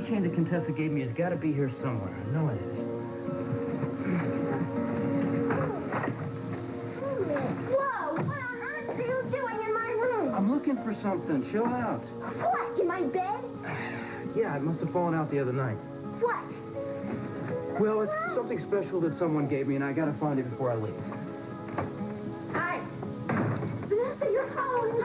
keychain the Contessa gave me has got to be here somewhere. I know it is. Whoa! What on earth are you doing in my room? I'm looking for something. Chill out. What? In my bed? Yeah, it must have fallen out the other night. What? Well, it's something special that someone gave me, and I got to find it before I leave. Hi. Vanessa, you're home.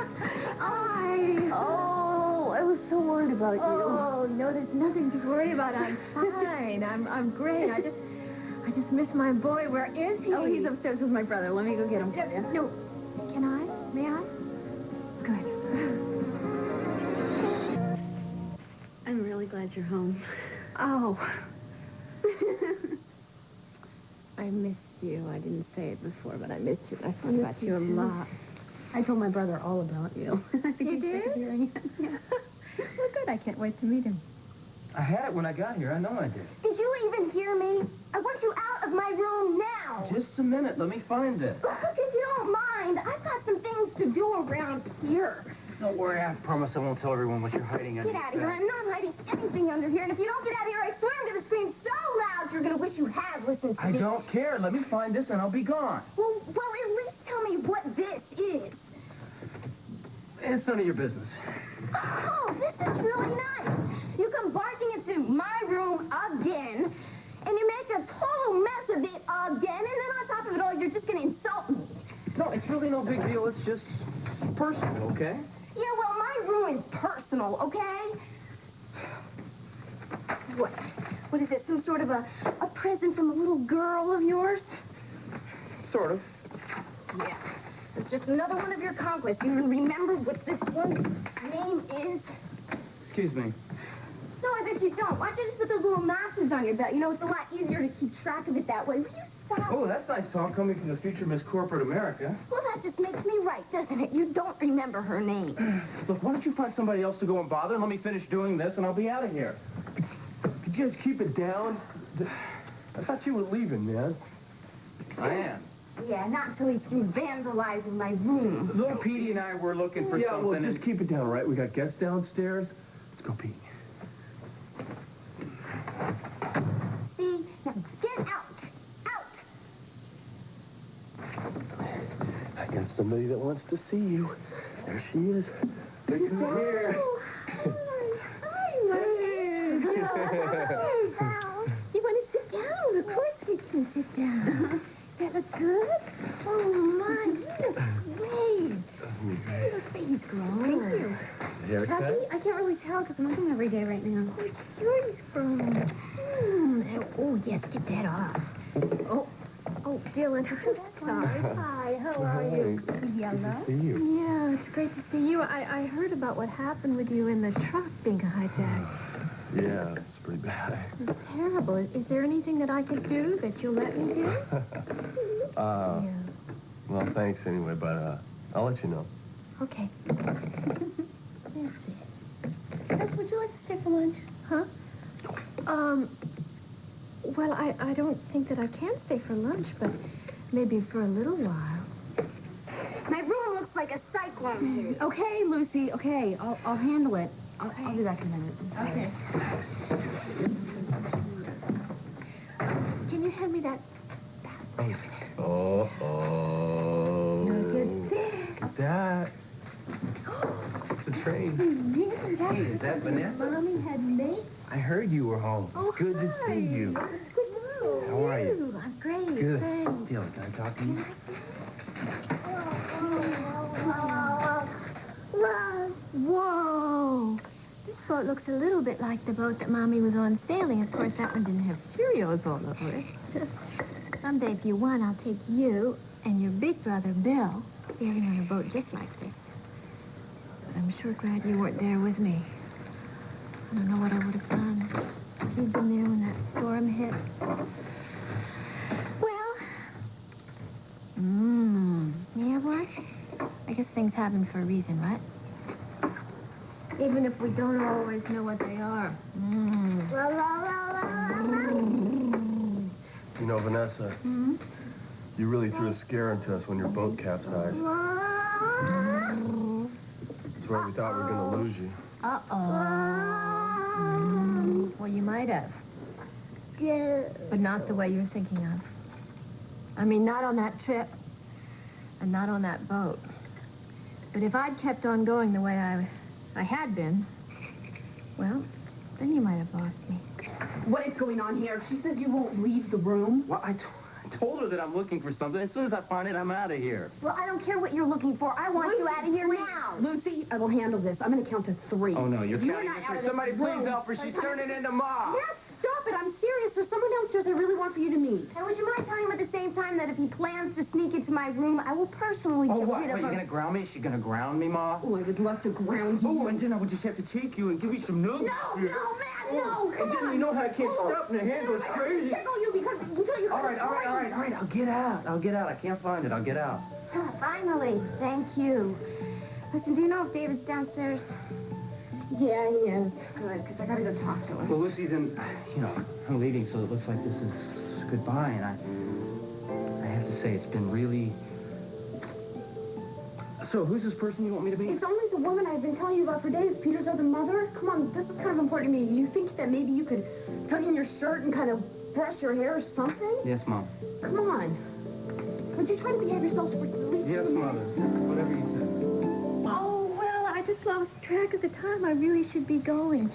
Hi. Oh, I was so worried about you. Oh, no, there's nothing to worry about. I'm fine. I'm great. I just miss my boy. Where is he? Oh, he's upstairs with my brother. Let me go get him for you. No. Can I? May I? Good. I'm really glad you're home. Oh. I missed you. I didn't say it before, but I missed you. I thought about you a lot. I told my brother all about you. I think You did? Hearing it. Yeah. Well, good. I can't wait to meet him. I had it when I got here. I know I did. Did you even hear me? I want you out of my room now. Just a minute. Let me find this. Look, if you don't mind, I've got some things to do around here. Don't worry. I promise I won't tell everyone what you're hiding under. Get out of here. I'm not hiding anything under here. And if you don't get out of here, I swear I'm going to scream so loud you're going to wish you had listened to me. I don't care. Let me find this and I'll be gone. Well, at least tell me what this is. It's none of your business. Oh, this is really nice. You come barging into my room again, and you make a total mess of it again, and then on top of it all, you're just going to insult me. No, it's really no big deal. It's just personal, okay? Yeah, well, my room is personal, okay? What is it, some sort of a present from a little girl of yours? Sort of. Yeah. It's just another one of your conquests. You remember what this one's name is? Excuse me. No, I bet you don't. Why don't you just put those little notches on your belt? You know, it's a lot easier to keep track of it that way. Will you stop? Oh, that's nice talk coming from the future Miss Corporate America. Well, that just makes me right, doesn't it? You don't remember her name. Look, why don't you find somebody else to go and bother and let me finish doing this and I'll be out of here. Could you guys keep it down? I thought you were leaving, man. I am. Yeah, not until he's through vandalizing my room. Little Petey and I were looking for something. Well, just keep it down, all right? We got guests downstairs. Let's go, Pete. See? Now, get out! Out! I got somebody that wants to see you. There she is. Look who's here. Hi, you want to sit down? Of course we can sit down. That look good? Oh, my, you look great. Look, he's grown. Thank you. Haircut? Happy? I can't really tell because I'm looking every day right now. Oh, sure he's grown. Oh, yes, get that off. Oh, Dylan, I'm sorry. Hi, how are you? Yellow? Good to see you. Yeah, it's great to see you. I heard about what happened with you in the truck being hijacked. Yeah, it's pretty bad. It's terrible. Is there anything that I could do that you'll let me do? Yeah. Well, thanks anyway, but I'll let you know. Okay. Beth, would you like to stay for lunch? Huh? Well, I don't think that I can stay for lunch, but maybe for a little while. My room looks like a cyclone here. Okay, Lucy. Okay, I'll handle it. I'll be back in a minute. I'm sorry. Okay. Can you hand me that? Oh. Look at this. Look at that. It's a train. Hey, is that Vanessa? Mommy had made. I heard you were home. Oh, Good to hi. see you. Good to know. How are you? I'm great. Good. Thanks. Dylan, can I talk to you? Whoa. This boat looks a little bit like the boat that Mommy was on sailing. Of course, that one didn't have Cheerios all over it. Someday, if you want, I'll take you and your big brother, Bill, sailing on a boat just like this. But I'm sure glad you weren't there with me. I don't know what I would have done if you'd been there when that storm hit. Well, yeah, what? I guess things happen for a reason, right? Even if we don't always know what they are. You know, Vanessa, you really threw a scare into us when your boat capsized. That's why we thought we were going to lose you. Uh-oh. might have. Yeah. But not the way you're thinking of. I mean, not on that trip. And not on that boat. But if I'd kept on going the way I had been, well, then you might have lost me. What is going on here? She says you won't leave the room. Well, I told her that I'm looking for something. As soon as I find it, I'm out of here. Well, I don't care what you're looking for. I want you out of here now. Lucy, I will handle this. I'm going to count to 3. Oh, no, you're If counting not this out way. of this Somebody room- please help her. She's turning into Ma. Yes, stop it. I'm serious. There's someone downstairs I really want for you to meet. And would you mind telling him at the same time that if he plans to sneak into my room, I will personally Oh, get what? rid What, of you him. gonna ground me? Is she gonna ground me, Ma? Oh, I would love to ground you. Oh, and then I would just have to take you and give you some nugs. No, man, no, come And then on. you know how I can't stop and the hand goes crazy. Tickle you because until you. All right. I'll get out. I can't find it. I'll get out. Ah, finally, thank you. Listen, do you know if David's downstairs? Yeah, he is. Good, because I got to go talk to him. Well, Lucy, then, I'm leaving, so it looks like this is goodbye, and I have to say, it's been really... So, who's this person you want me to meet? It's only the woman I've been telling you about for days, Peter's other mother. Come on, this is kind of important to me. You think that maybe you could tuck in your shirt and kind of brush your hair or something? Yes, Mom. Come on. Would you try to behave yourselves for at least Yes, 3 Mother. minutes? Whatever you say. Oh, well, I just lost track of the time. I really should be going.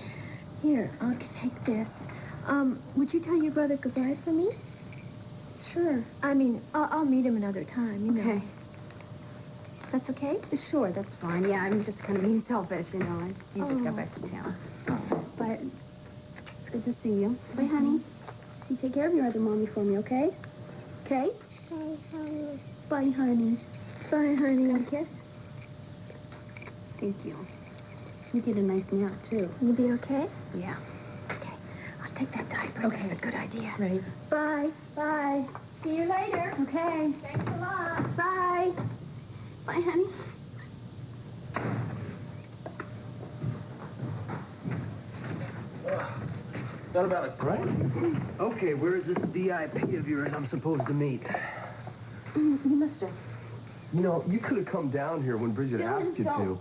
Here, I'll take this. Would you tell your brother goodbye for me? Sure. I mean, I'll meet him another time, you know. Okay. That's okay? Sure, that's fine. Yeah, I'm just kind of being selfish, you know. You just got back to town. But it's good to see you. Bye, honey. You take care of your other mommy for me, okay? Okay? Bye, honey. Bye, honey. Got a kiss? Thank you. You get a nice nap, too. You'll be okay? Yeah. Okay. I'll take that diaper. Okay. That's a good idea. Right. Bye. Bye. See you later. Okay. Thanks a lot. Bye. Bye, honey. That about it, right? Okay, where is this VIP of yours I'm supposed to meet? Mister. You know, you could have come down here when Bridget asked you to.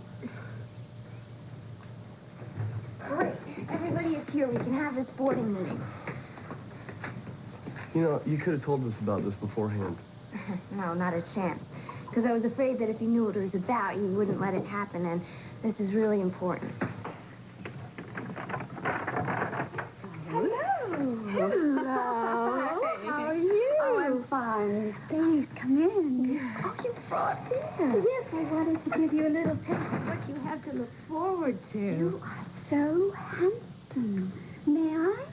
Great. Everybody is here. We can have this boarding meeting. You know, you could have told us about this beforehand. No, not a chance. Because I was afraid that if you knew what it was about, you wouldn't let it happen, and this is really important. Hello. How are you? Oh, I'm fine. Please, come in. Oh, you brought beer. Yes, I wanted to give you a little taste of what you have to look forward to. You are so handsome. May I?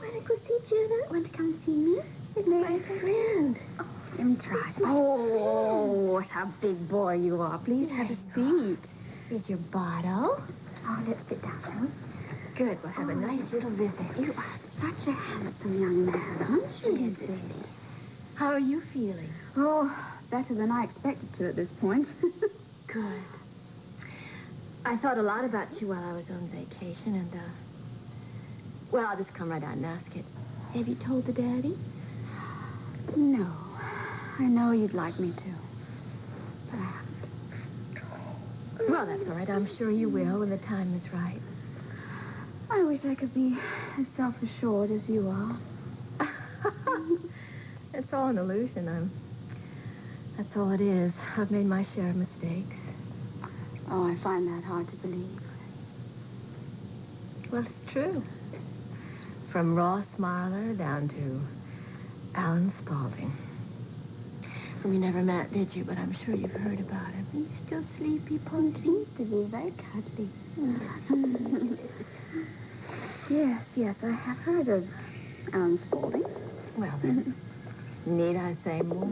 Want to go see Janet? Want to come see me? It's my friend. Oh, let me try. Oh, what a big boy you are. Please have a seat. Here's your bottle. Oh, let's sit down, shall we? Good. We'll have a nice little visit. You are such a handsome young man, aren't you, Lizzie? How are you feeling? Oh, better than I expected to at this point. Good. I thought a lot about you while I was on vacation, and, well, I'll just come right out and ask it. Have you told the daddy? No. I know you'd like me to. But I haven't. Well, that's all right. I'm sure you will when the time is right. I wish I could be as self-assured as you are. It's all an illusion. That's all it is. I've made my share of mistakes. Oh, I find that hard to believe. Well, it's true. From Ross Marler down to Alan Spaulding. Whom you never met, did you? But I'm sure you've heard about him. He's still sleepy, Punky. Seems to be very cuddly. Yes, I have heard of Alan Spaulding. Well, then, need I say more?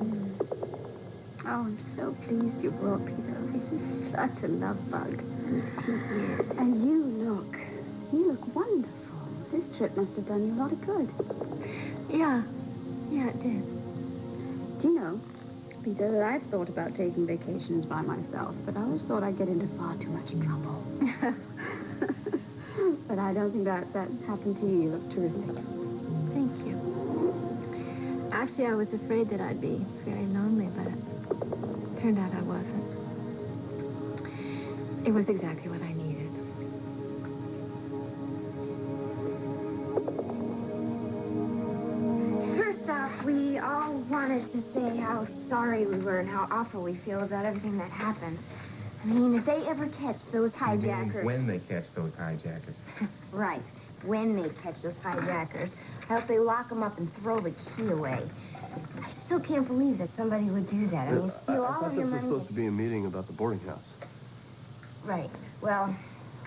Oh, I'm so pleased you brought Peter. He's such a love bug. And you look wonderful. This trip must have done you a lot of good. Yeah, it did. Do you know, Peter, that I've thought about taking vacations by myself, but I always thought I'd get into far too much trouble. But I don't think that happened to you. You look terrific. Thank you. Actually, I was afraid that I'd be very lonely, but it turned out I wasn't. It was exactly what I needed. wanted to say how sorry we were and how awful we feel about everything that happened. I mean, if they ever catch those hijackers... When they catch those hijackers. Right. When they catch those hijackers. I hope they lock them up and throw the key away. I still can't believe that somebody would do that. I mean, steal all of your money... I thought this was supposed to be a meeting about the boarding house. Right. Well,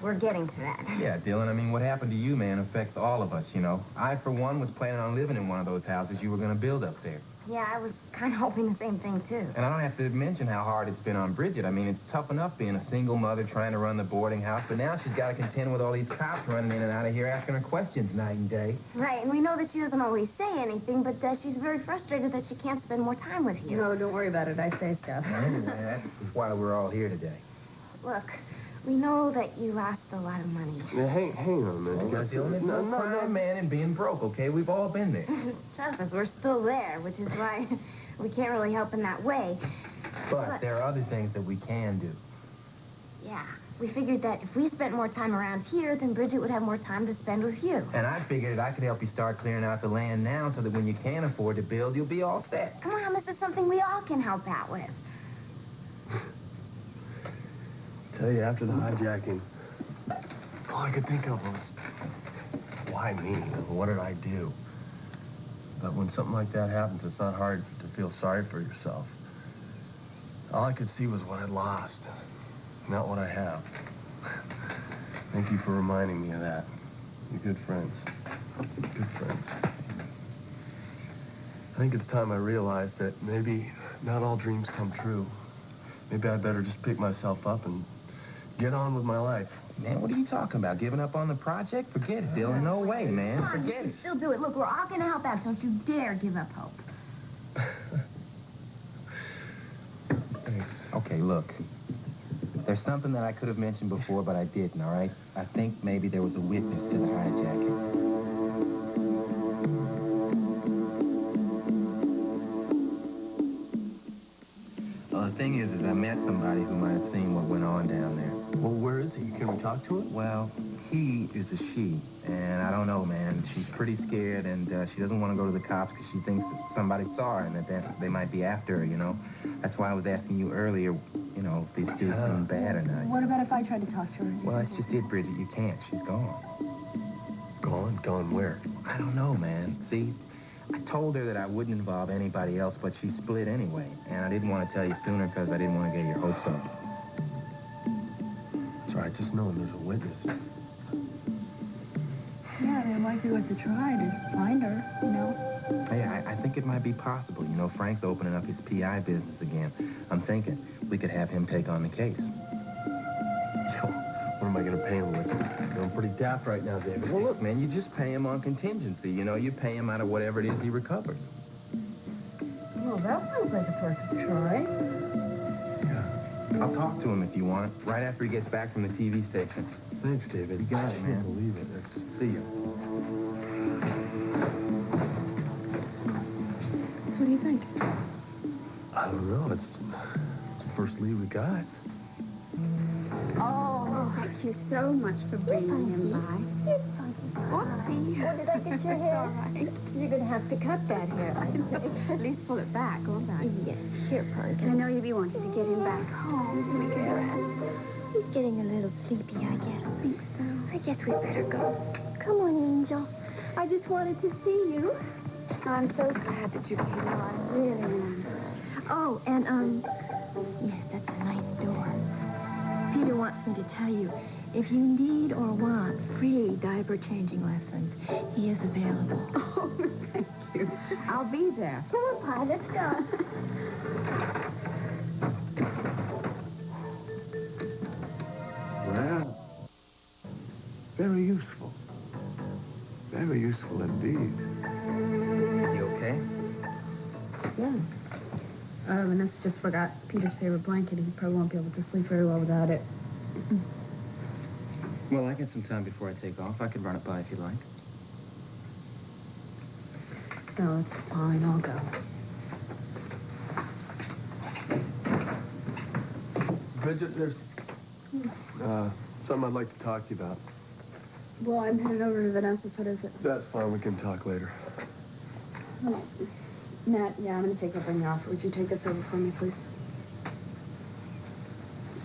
we're getting to that. Yeah, Dylan, I mean, what happened to you, man, affects all of us, you know. I, for one, was planning on living in one of those houses you were going to build up there. Yeah, I was kind of hoping the same thing, too. And I don't have to mention how hard it's been on Bridget. I mean, it's tough enough being a single mother trying to run the boarding house, but now she's got to contend with all these cops running in and out of here asking her questions night and day. Right, and we know that she doesn't always say anything, but she's very frustrated that she can't spend more time with you. No, don't worry about it. I say stuff. Anyway, that's why we're all here today. Look, we know that you lost a lot of money. Yeah, hang on a minute. Well, Dylan, there's no crime, man, in being broke, okay? We've all been there. Trust us, we're still there, which is why we can't really help in that way. But there are other things that we can do. Yeah, we figured that if we spent more time around here, then Bridget would have more time to spend with you. And I figured I could help you start clearing out the land now so that when you can afford to build, you'll be all set. Come on, this is something we all can help out with. Tell you, after the hijacking, all I could think of was, why me? What did I do? But when something like that happens, it's not hard to feel sorry for yourself. All I could see was what I'd lost, not what I have. Thank you for reminding me of that. You're good friends. Good friends. I think it's time I realized that maybe not all dreams come true. Maybe I'd better just pick myself up and get on with my life. Man, what are you talking about? Giving up on the project? Forget it, Dylan. No way, man. Come on, you Forget can it. still do it. Look, we're all going to help out. Don't you dare give up hope. Thanks. Okay, look. There's something that I could have mentioned before, but I didn't, all right? I think maybe there was a witness to the hijacking. Well, the thing is I met somebody who might have seen what went on down there. Well, where is he? Can we talk to him? Well, he is a she, and I don't know, man. She's pretty scared, and she doesn't want to go to the cops because she thinks that somebody saw her and that they might be after her, you know? That's why I was asking you earlier, you know, if these dudes seem bad or not. What about if I tried to talk to her? Well, that's just it, Bridget. You can't. She's gone. Gone? Gone where? I don't know, man. See, I told her that I wouldn't involve anybody else, but she split anyway. And I didn't want to tell you sooner because I didn't want to get your hopes up. That's right. Just knowing there's a witness. Yeah, they might be worth a try to find her, you know. Hey, I think it might be possible. You know, Frank's opening up his PI business again. I'm thinking we could have him take on the case. Yo, what am I going to pay him with? I'm pretty daft right now, David. Well, look, man, you just pay him on contingency. You know, you pay him out of whatever it is he recovers. Well, that sounds like it's worth a try. Yeah. I'll talk to him if you want, right after he gets back from the TV station. Thanks, David. You got I it, can't man. believe it. Let's See you. So what do you think? I don't know. It's the first lead we got. Oh, thank you so much for bringing him by. Oopsie. Oh, did I get your hair? All right. You're going to have to cut that hair. At least pull it back. Go back. Yes. Here, Punk. I know you'd be wanting to get him back home to make a rest. He's getting a little sleepy, I guess. I think so. I guess we better go. Come on, Angel. I just wanted to see you. I'm so glad that you came on. I really am. Oh, and, yes, that's a nice door. Peter wants me to tell you, if you need or want free diaper changing lessons, he is available. Oh, thank you. I'll be there. Come on, Pi, let's go. Well, very useful. Very useful indeed. You okay? Yeah. Vanessa just forgot Peter's favorite blanket. He probably won't be able to sleep very well without it. Well, I got some time before I take off. I could run it by if you like. No, it's fine. I'll go. Bridget, there's something I'd like to talk to you about. Well, I'm headed over to Vanessa's. What is it? That's fine. We can talk later. Matt, yeah, I'm going to take up on your offer. Would you take this over for me, please?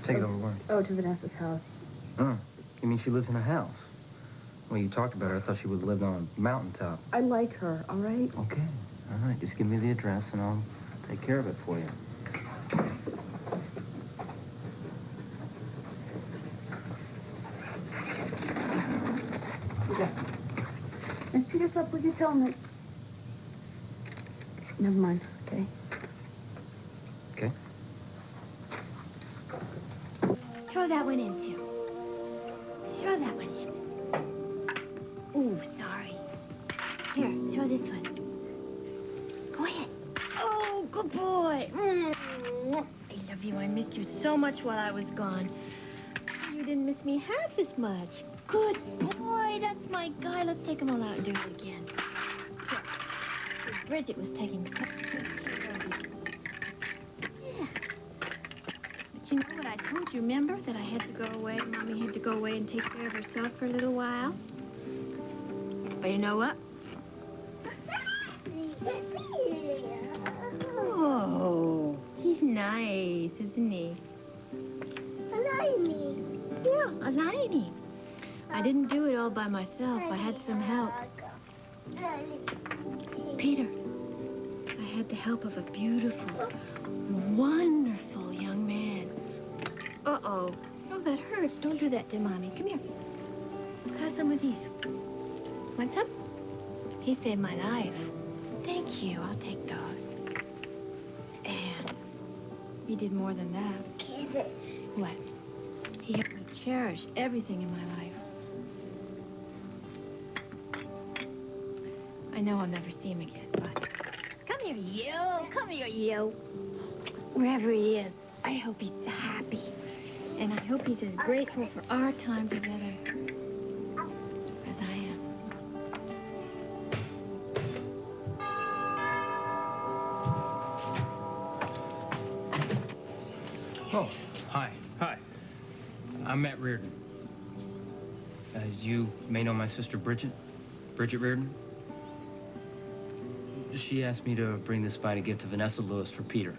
Take it over where? Oh, to Vanessa's house. Oh, you mean she lives in a house? Well, you talked about her. I thought she would live on a mountaintop. I like her, all right? Okay. All right, just give me the address and I'll take care of it for you. Okay. If Peter's up, will you tell him that... Never mind, okay? Okay. Throw that one in, too. Throw that one in. Ooh, sorry. Here, throw this one. Go ahead. Oh, good boy. I love you. I missed you so much while I was gone. You didn't miss me half as much. Good boy. That's my guy. Let's take him all out and do it again. Here. Bridget was taking such good care of you. Yeah. But you know what I told you, remember? That I had to go away. Mommy had to go away and take care of herself for a little while. But you know what? Oh, he's nice, isn't he? Yeah, a liney. I didn't do it all by myself. I had some help. Peter, I had the help of a beautiful, wonderful young man. Uh-oh. Oh, that hurts. Don't do that to Mommy. Come here. Have some of these. Want some? He saved my life. Thank you. I'll take those. And he did more than that. What? He helped me cherish everything in my life. I know I'll never see him again, but... Come here, you. Come here, you. Wherever he is, I hope he's happy. And I hope he's as grateful for our time together as I am. Oh, hi. Hi. I'm Matt Reardon. You may know my sister Bridget. Bridget Reardon. She asked me to bring this by to give to Vanessa Lewis for Peter.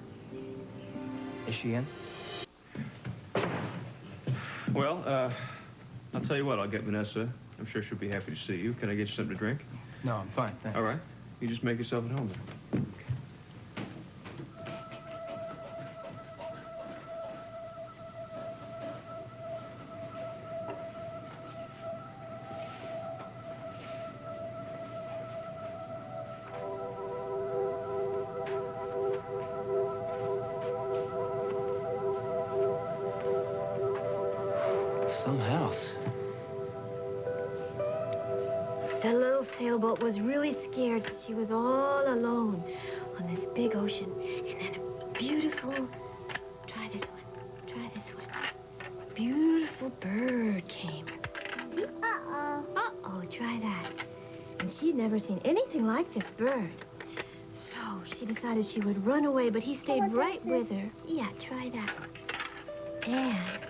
Is she in? Well, I'll tell you what, I'll get Vanessa. I'm sure she'll be happy to see you. Can I get you something to drink? No, I'm fine, thanks. All right. You just make yourself at home then. Some house. The little sailboat was really scared because she was all alone on this big ocean. And then a beautiful, try this one, beautiful bird came. Uh-oh, try that. And she'd never seen anything like this bird. So she decided she would run away, but he stayed right with her. Yeah, try that. And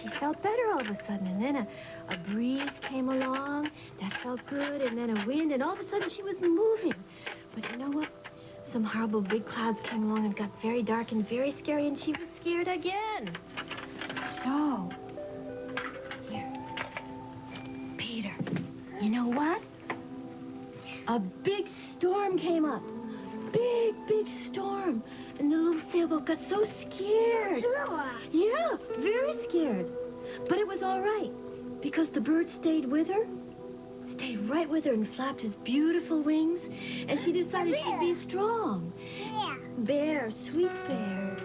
she felt better all of a sudden, and then a breeze came along. That felt good, and then a wind, and all of a sudden she was moving. But you know what? Some horrible big clouds came along and got very dark and very scary, and she was scared again. So, here, Peter, you know what? A big storm came up. Big, big storm. And the little sailboat got so scared. Yeah, very scared. But it was all right, because the bird stayed with her, stayed right with her and flapped his beautiful wings, and she decided she'd be strong. Bear, sweet bear.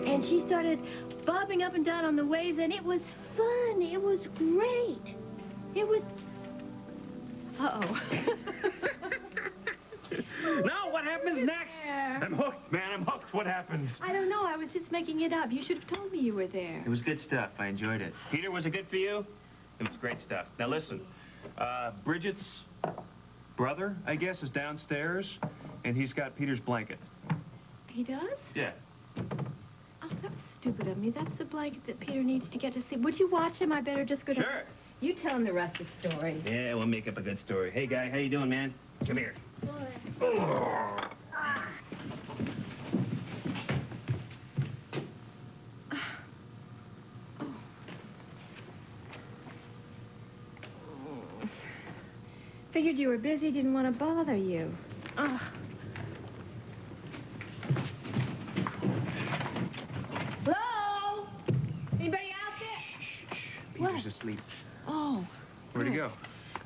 And she started bobbing up and down on the waves, and it was fun. It was great. It was... Uh-oh. Now, what happens next? I'm hooked, man. I'm hooked. What happens? I don't know. I was just making it up. You should have told me you were there. It was good stuff. I enjoyed it. Peter, was it good for you? It was great stuff. Now, listen. Bridget's brother, I guess, is downstairs, and he's got Peter's blanket. He does? Yeah. Oh, that's stupid of me. That's the blanket that Peter needs to get to sleep. Would you watch him? I better just go to... Sure. You tell him the rest of the story. Yeah, we'll make up a good story. Hey, guy, how you doing, man? Come here. Figured you were busy, didn't want to bother you. Ugh. Hello? Anybody out there? Peter's asleep. Oh. Where'd he go?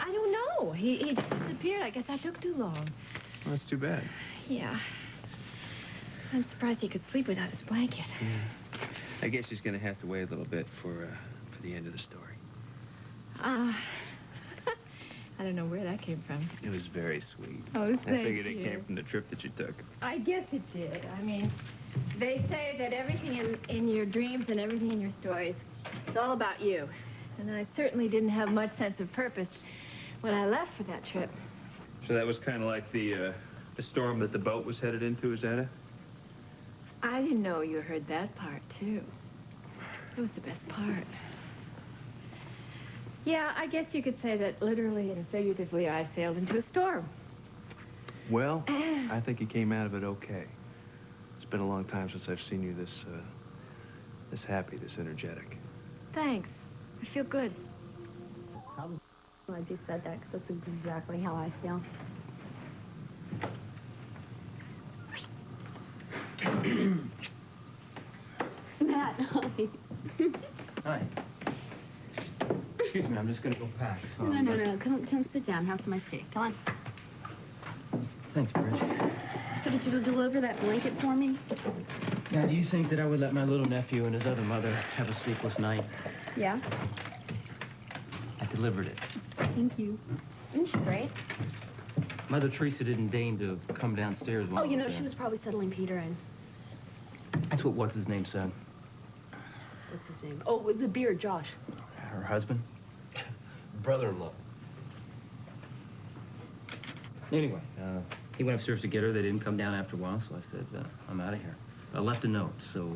I don't know. He just disappeared. I guess I took too long. Well, that's too bad. Yeah. I'm surprised he could sleep without his blanket. I guess he's gonna have to wait a little bit for the end of the story. I don't know where that came from. It was very sweet. Oh, I thank figured you. it came from the trip that you took. I guess it did. I mean, they say that everything in your dreams and everything in your stories, it's all about you. And I certainly didn't have much sense of purpose when I left for that trip. So that was kind of like the storm that the boat was headed into, is that it? I didn't know you heard that part, too. It was the best part. Yeah, I guess you could say that literally and figuratively I sailed into a storm. Well, I think you came out of it okay. It's been a long time since I've seen you this happy, this energetic. Thanks. I feel good. I just said that because that's exactly how I feel. Matt. Hi. Excuse me, I'm just gonna go pack. So No. Come sit down. Have some iced tea. Come on. Thanks, Bridge. So did you deliver that blanket for me? Now, do you think that I would let my little nephew and his other mother have a sleepless night? Yeah. I delivered it. Thank you. Isn't she great? Mother Teresa didn't deign to come downstairs when Oh, I you know, there. she was probably settling Peter in. That's what what's his name said. What's his name? Oh, with the beard, Josh. Her husband. Brother-in-law. Anyway, he went upstairs to get her. They didn't come down after a while, so I said, I'm out of here. I left a note, so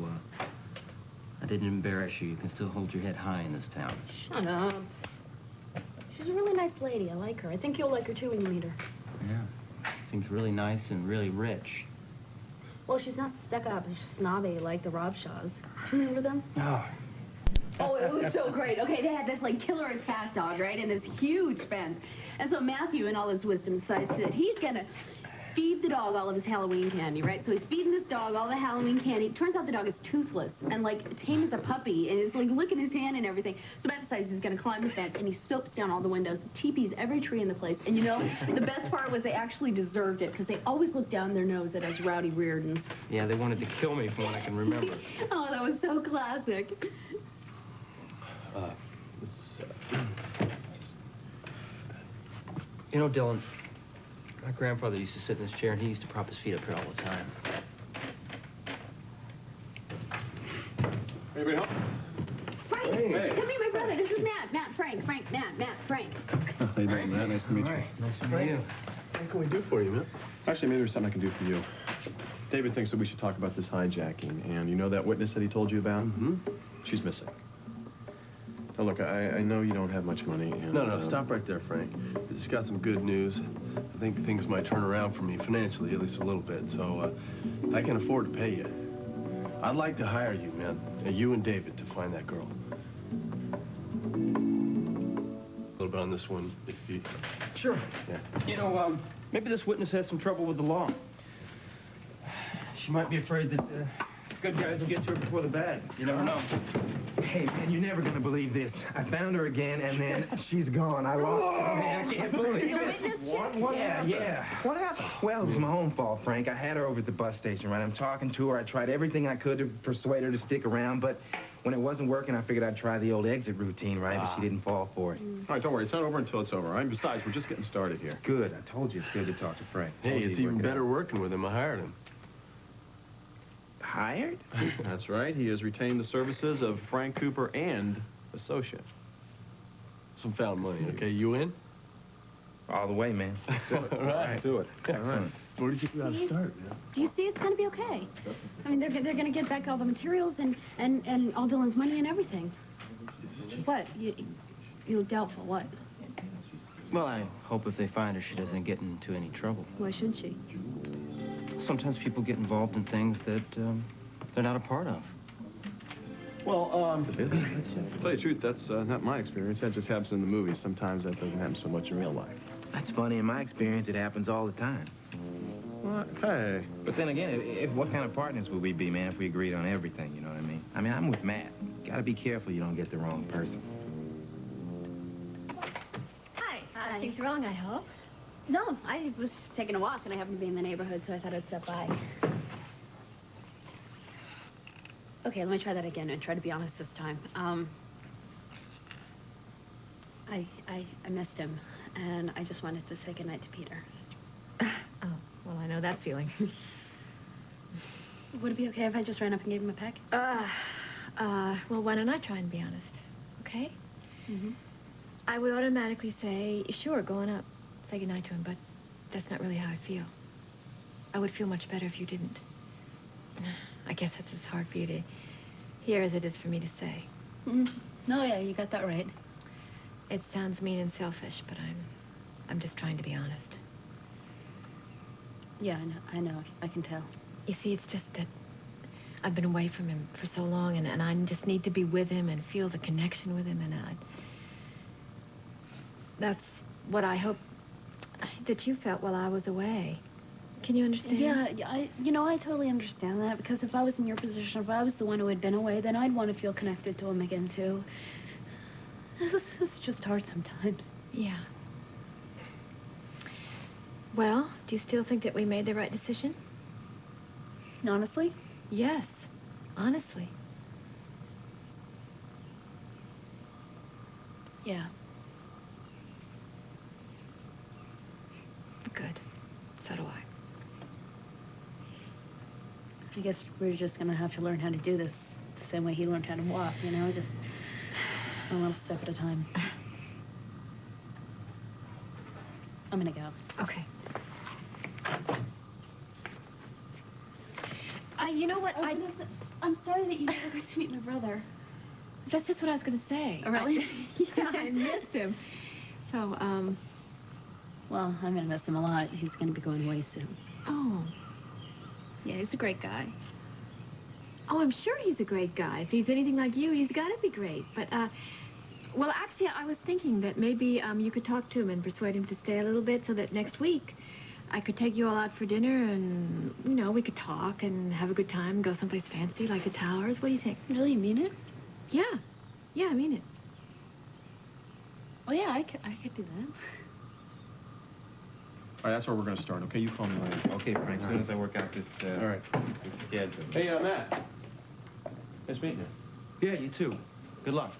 I didn't embarrass you. You can still hold your head high in this town. Shut up. She's a really nice lady. I like her. I think you'll like her, too, when you meet her. Yeah. Seems really nice and really rich. Well, she's not stuck up. She's snobby like the Robshaws. Do you remember them? Oh. Oh, it was so great. Okay, they had this, like, killer attack dog, right? And this huge fence. And so Matthew, in all his wisdom, decides that he's going to feed the dog all of his Halloween candy, right? So he's feeding this dog all the Halloween candy. Turns out the dog is toothless and, like, tame as a puppy. And it's, like, licking his hand and everything. So Matt decides he's going to climb the fence, and he soaps down all the windows, teepees every tree in the place. And, you know, the best part was they actually deserved it because they always look down their nose at us rowdy Reardons. Yeah, they wanted to kill me from what I can remember. Oh, that was so classic. You know, Dylan, my grandfather used to sit in this chair, and he used to prop his feet up here all the time. Anybody help? Frank! Hey. Come meet my brother. This is Matt. Frank. How you doing, Matt? Nice to meet you. All right, nice to meet you. What can we do for you, man? Actually, maybe there's something I can do for you. David thinks that we should talk about this hijacking, and you know that witness that he told you about? Mm-hmm. She's missing. Now, look, I know you don't have much money, and... No, stop right there, Frank. Just got some good news. I think things might turn around for me financially, at least a little bit, so I can afford to pay you. I'd like to hire you, man, you and David, to find that girl. A little bit on this one, if you... Sure. Yeah. You know, maybe this witness has some trouble with the law. She might be afraid that the good guys will get to her before the bad. You never know. Hey, man, you're never gonna believe this. I found her again, and then she's gone. I lost her. Man, I can't believe it. What? Yeah. What happened? Well, it was my own fault, Frank. I had her over at the bus station, right? I'm talking to her. I tried everything I could to persuade her to stick around, but when it wasn't working, I figured I'd try the old exit routine, right? But she didn't fall for it. All right, don't worry. It's not over until it's over, all right? Besides, we're just getting started here. Good. I told you it's good to talk to Frank. Hey, Told you it's he'd even work it better out. working with him. I hired him. Hired? That's right. He has retained the services of Frank Cooper and Associates. Some found money, okay? You in? All the way, man. All right, do it. All right. Where did you start, man? Do you see it's going to be okay? I mean, they're going to get back all the materials and all Dylan's money and everything. What? You look doubtful. What? Well, I hope if they find her, she doesn't get into any trouble. Why should she? Sometimes people get involved in things that they're not a part of. Well, to tell you the truth, that's not my experience. That just happens in the movies. Sometimes that doesn't happen so much in real life. That's funny. In my experience, it happens all the time. What? Hey. But then again, what kind of partners would we be, man, if we agreed on everything, you know what I mean? I mean, I'm with Matt. Gotta be careful you don't get the wrong person. Hi. Nothing's wrong, I hope. No, I was taking a walk and I happened to be in the neighborhood, so I thought I'd stop by. Okay, let me try that again and try to be honest this time. I missed him, and I just wanted to say goodnight to Peter. Oh, well, I know that feeling. Would it be okay if I just ran up and gave him a peck? Well, why don't I try and be honest, okay? Mm-hmm. I would automatically say, sure, go on up, say goodnight to him, but that's not really how I feel. I would feel much better if you didn't. I guess it's as hard for you to hear as it is for me to say. Mm-hmm. No, yeah, you got that right. It sounds mean and selfish, but I'm just trying to be honest. Yeah, I know, I can tell. You see, it's just that I've been away from him for so long, and I just need to be with him and feel the connection with him, and that's what I hope that you felt while I was away. Can you understand? Yeah, I totally understand that, because if I was in your position, if I was the one who had been away, then I'd want to feel connected to him again, too. It's just hard sometimes. Yeah. Well, do you still think that we made the right decision? Honestly? Yes, honestly. Yeah. Good. So do I. I guess we're just gonna have to learn how to do this the same way he learned how to walk, just a little step at a time. I'm gonna go. Okay. You know what? I'm sorry that you never got to meet my brother. That's just what I was going to say. Oh, really? Yeah, I missed him. So, Well, I'm gonna miss him a lot. He's gonna be going away soon. Oh. Yeah, he's a great guy. Oh, I'm sure he's a great guy. If he's anything like you, he's got to be great. But, well, actually, I was thinking that maybe you could talk to him and persuade him to stay a little bit so that next week I could take you all out for dinner and, we could talk and have a good time, go someplace fancy like the Towers. What do you think? Really, you mean it? Yeah. Yeah, I mean it. Oh, yeah, I could do that. All right, that's where we're going to start, okay? You call me later. Okay, Frank, as soon as I work out this, All right. this schedule. Hey, Matt. Nice meeting you. Yeah, you too. Good luck.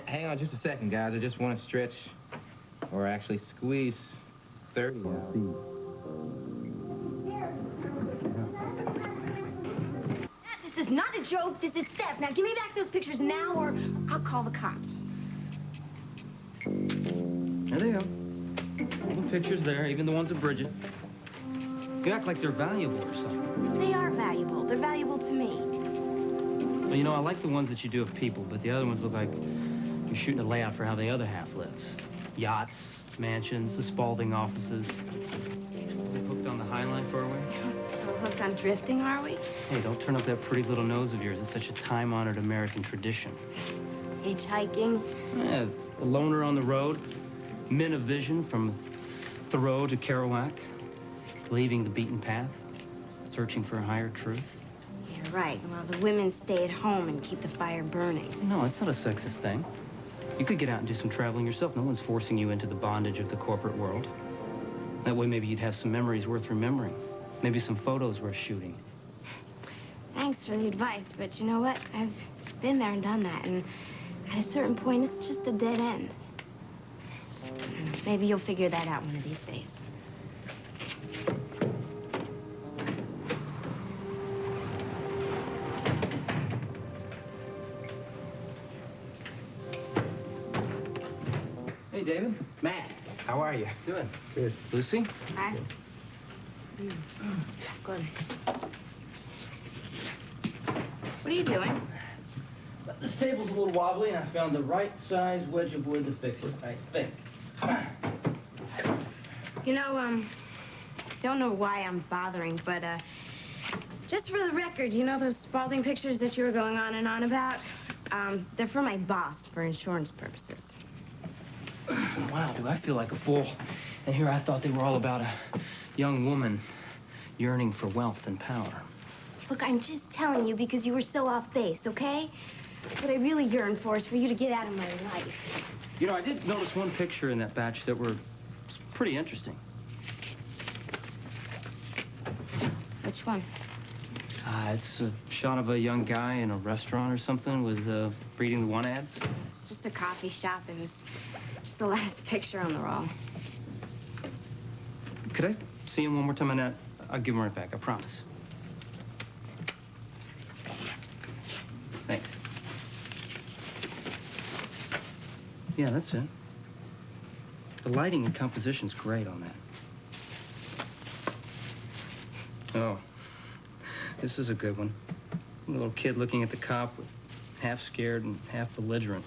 Hang on just a second, guys. I just want to stretch, or actually squeeze 30 out. This is not a joke. This is theft. Now, give me back those pictures now, or I'll call the cops. There they are. All the pictures there, even the ones of Bridget. You act like they're valuable or something. They are valuable. They're valuable to me. Well, I like the ones that you do of people, but the other ones look like you're shooting a layout for how the other half lives. Yachts, mansions, the Spalding offices. Hooked on the High Line for a way? So hooked on drifting, are we? Hey, don't turn up that pretty little nose of yours. It's such a time-honored American tradition. Hitchhiking. Yeah, a loner on the road, men of vision from Thoreau to Kerouac, leaving the beaten path, searching for a higher truth. You're right. While the women stay at home and keep the fire burning. No, it's not a sexist thing. You could get out and do some traveling yourself. No one's forcing you into the bondage of the corporate world. That way, maybe you'd have some memories worth remembering. Maybe some photos worth shooting. Thanks for the advice, but you know what? I've been there and done that, and at a certain point, it's just a dead end. Maybe you'll figure that out one of these days. Hey, David. Matt, how are you? Good. Good. Lucy? Hi. Good. What are you doing? This table's a little wobbly, and I found the right size wedge of wood to fix it, I think. You know, don't know why I'm bothering, but, Just for the record, you know those Spalding pictures that you were going on and on about? They're for my boss for insurance purposes. Wow, do I feel like a fool. And here I thought they were all about a young woman yearning for wealth and power. Look, I'm just telling you because you were so off base, okay? What I really yearn for is for you to get out of my life. You know, I did notice one picture in that batch that were pretty interesting. Which one? It's a shot of a young guy in a restaurant or something with reading the want ads. It's just a coffee shop. It was just the last picture on the roll. Could I see him one more time, Annette? I'll give him right back, I promise. Thanks. Yeah, that's it. The lighting and composition's great on that. Oh, this is a good one. A little kid looking at the cop, half scared and half belligerent.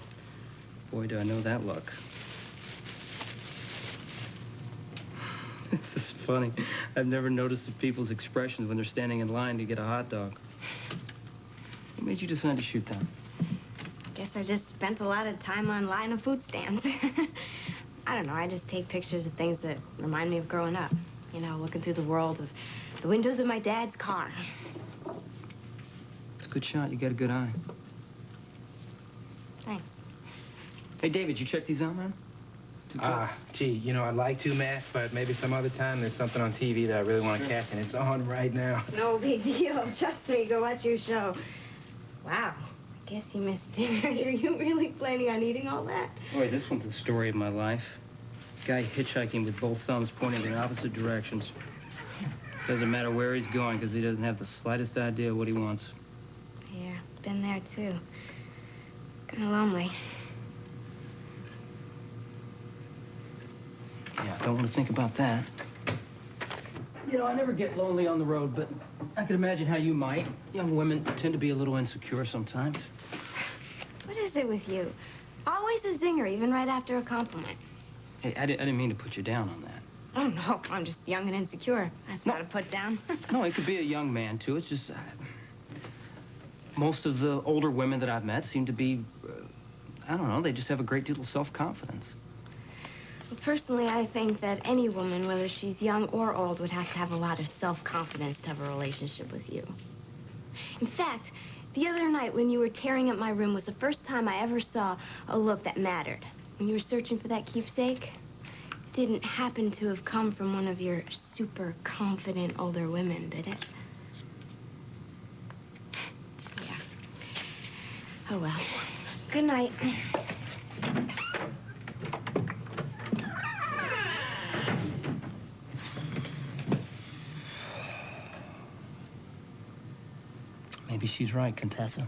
Boy, do I know that look. This is funny. I've never noticed the people's expressions when they're standing in line to get a hot dog. What made you decide to shoot that? Guess I just spent a lot of time online of food stands. I don't know, I just take pictures of things that remind me of growing up. You know, looking through the world of the windows of my dad's car. It's a good shot. You got a good eye. Thanks. Hey, David, you check these out, man? Gee, you know, I'd like to, Matt, but maybe some other time there's something on TV that I really want to catch, and it's on right now. No big deal. Trust me, go watch your show. Wow, I guess you missed dinner. Are you really planning on eating all that? Boy, this one's the story of my life. Guy hitchhiking with both thumbs pointing in opposite directions. Doesn't matter where he's going because he doesn't have the slightest idea what he wants. Yeah, been there too. Kind of lonely. Yeah, I don't want to think about that. You know, I never get lonely on the road, but I can imagine how you might. Young women tend to be a little insecure sometimes. What is it with you? Always a zinger, even right after a compliment. Hey, I didn't mean to put you down on that. Oh, no, I'm just young and insecure. That's not a put down. No, it could be a young man, too. It's just... most of the older women that I've met seem to be... I don't know, they just have a great deal of self-confidence. Well, personally, I think that any woman, whether she's young or old, would have to have a lot of self-confidence to have a relationship with you. In fact, the other night when you were tearing up my room was the first time I ever saw a look that mattered. When you were searching for that keepsake, it didn't happen to have come from one of your super confident older women, did it? Yeah. Oh, well. Good night. Maybe she's right, Contessa.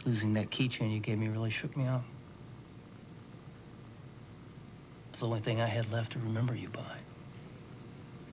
Losing that keychain you gave me really shook me up. It's the only thing I had left to remember you by.